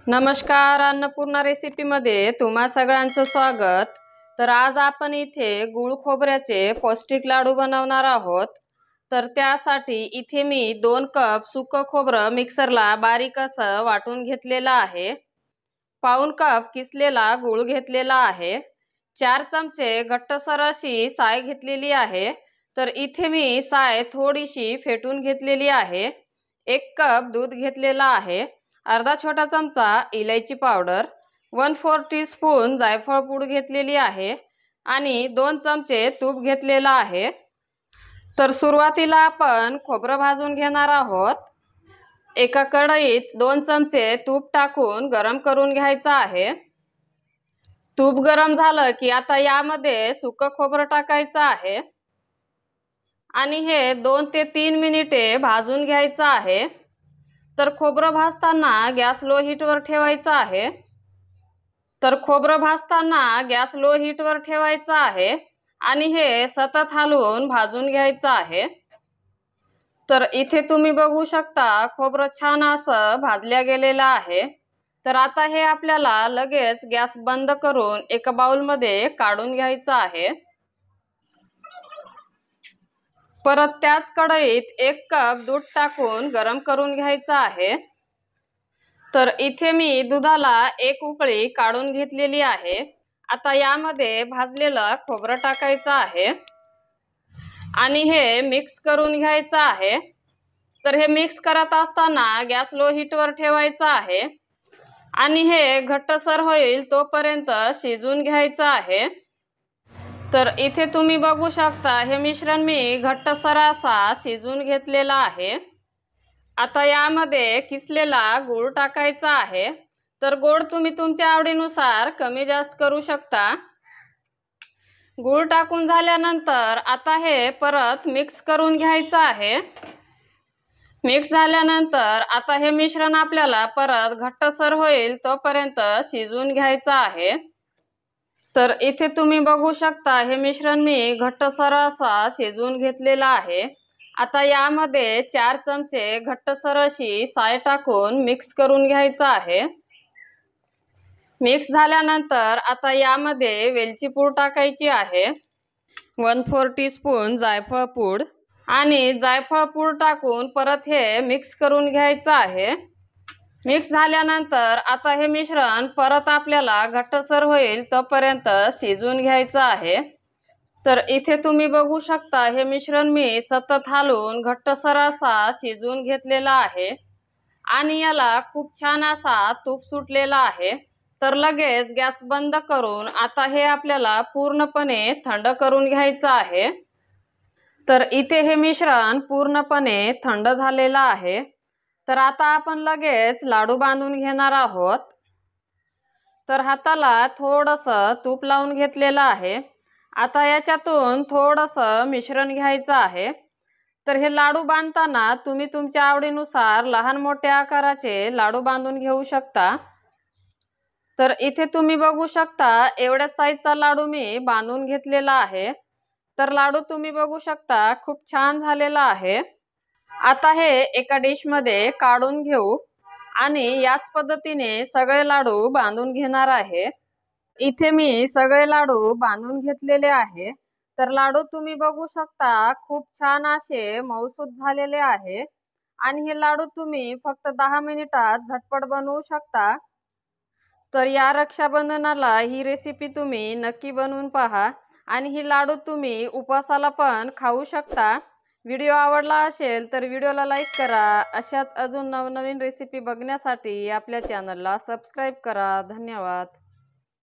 नमस्कार, अन्नपूर्णा रेसिपीमध्ये तुम्हा सगळ्यांचं स्वागत। तर आज आपण इथे गुळ खोबऱ्याचे पौष्टिक लाडू बनवणार आहोत। तर त्यासाठी इथे मी 2 कप सुकं खोबरं मिक्सरला बारीक असं वाटून घेतलेलं आहे। पाऊण कप किसलेला गुळ घेतलेला आहे। 4 चमचे घट्टसर अशी साय घेतलेली आहे। तर इथे मी साय थोडीशी फेटून घेतलेली आहे। 1 कप दूध घेतलेला आहे। अर्धा छोटा चमचा इलायची पावडर, 1/4 टीस्पून जायफळ पूड घेतलेली आहे आणि 2 चमचे तूप घेतलेला आहे। तर सुरुवातीला आपण खोबरं भाजून घेणार आहोत। एका कढईत 2 चमचे तूप टाकून गरम करून घ्यायचं आहे। तूप गरम झालं की आता यामध्ये सुकं खोबरं टाकायचं आहे आणि हे 2 ते 3 मिनिटे भाजून घ्यायचं आहे। तर खोबरं भाजताना गॅस लो हीटवर ठेवायचा आहे। तर खोबरं भाजताना गॅस लो हीटवर ठेवायचा आहे आणि हे सतत हलवून भाजून घ्यायचं आहे। तर इथे तुम्ही बघू शकता खोबरं छान असं भाजल्या गेलेलं आहे। तर आता हे आपल्याला लगेच गॅस बंद करून एका बाउलमध्ये काढून घ्यायचं आहे। परत त्याच कढईत 1 कप दूध टाकून गरम करून घ्यायचं आहे। तर इथे मी दुधाला 1 उकळी काढून घेतलेली आहे। आता यामध्ये भाजलेलं खोबरं टाकायचं आहे आणि हे मिक्स करून घ्यायचं आहे। तर हे मिक्स करत असताना गॅस लो हीटवर ठेवायचा आहे आणि हे घट्टसर होईल तोपर्यंत शिजवून घ्यायचं आहे। तर इथे तुम्ही बघू शकता हे मिश्रण मी घट्टसर असा शिजवून घेतलेला आहे। आता यामध्ये किसलेला गूळ टाकायचा आहे। तर गोड तुम्ही तुमच्या आवडीनुसार कमी जास्त करू शकता। गूळ टाकून झाल्यानंतर आता हे परत मिक्स करून घ्यायचं आहे। मिक्स झाल्यानंतर आता हे मिश्रण आपल्याला परत घट्टसर होईल तोपर्यंत शिजवून घ्यायचं आहे। तर इथे तुम्ही बघू शकता हे मिश्रण मी घट्टसर असा शिजवून घेतलेला आहे। आता यामध्ये 4 चमचे घट्टसर अशी साय टाकून मिक्स करून घ्यायचं आहे। मिक्स झाल्यानंतर आता यामध्ये वेलची पूड टाकायची आहे, 1/4 टीस्पून जायफळ पूड आणि जायफळ पूड टाकून परत हे मिक्स करून घ्यायचं आहे। मिक्स झाल्यानंतर आता हे मिश्रण परत आपल्याला घट्टसर होईल तोपर्यंत शिजवून घ्यायचं आहे। तर इथे तुम्ही बघू शकता हे मिश्रण मी सतत हलवून घट्टसर असा शिजवून घेतलेला आहे आणि याला खूप छान असा तूप सुटलेला आहे। तर लगेच गॅस बंद करून आता हे आपल्याला पूर्णपणे थंड करून घ्यायचं आहे। तर इथे हे मिश्रण पूर्णपणे थंड झालेलं आहे। तर आता आपण लगेच लाडू बांधून घेणार आहोत। तर हाताला थोडंसं तूप लावून घेतलेलं आहे। आता याच्यातून थोडंसं मिश्रण घ्यायचं आहे। तर हे लाडू बांधताना तुम्ही तुमच्या आवडीनुसार लहान मोठ्या आकाराचे लाडू बांधून घेऊ शकता। तर इथे तुम्ही बघू शकता एवढ्या साईजचा लाडू मी बांधून घेतलेला आहे। तर लाडू तुम्ही बघू शकता खूप छान झालेला आहे। आता हे एका डिशमध्ये काढून घेऊ आणि याच पद्धतीने सगळे लाडू बांधून घेणार आहे। इथे मी सगळे लाडू बांधून घेतलेले आहे। तर लाडू तुम्ही बघू शकता खूप छान असे मऊसूत झालेले आहे आणि हे लाडू तुम्ही फक्त 10 मिनिटात झटपट बनवू शकता। तर या रक्षाबंधनाला ही रेसिपी तुम्ही नक्की बनवून पहा आणि ही लाडू तुम्ही उपवासाला पण खाऊ शकता। व्हिडिओ आवडला असेल तर व्हिडिओला लाईक करा। अशाच अजून नवनवीन रेसिपी बघण्यासाठी आपल्या चॅनलला सबस्क्राईब करा। धन्यवाद।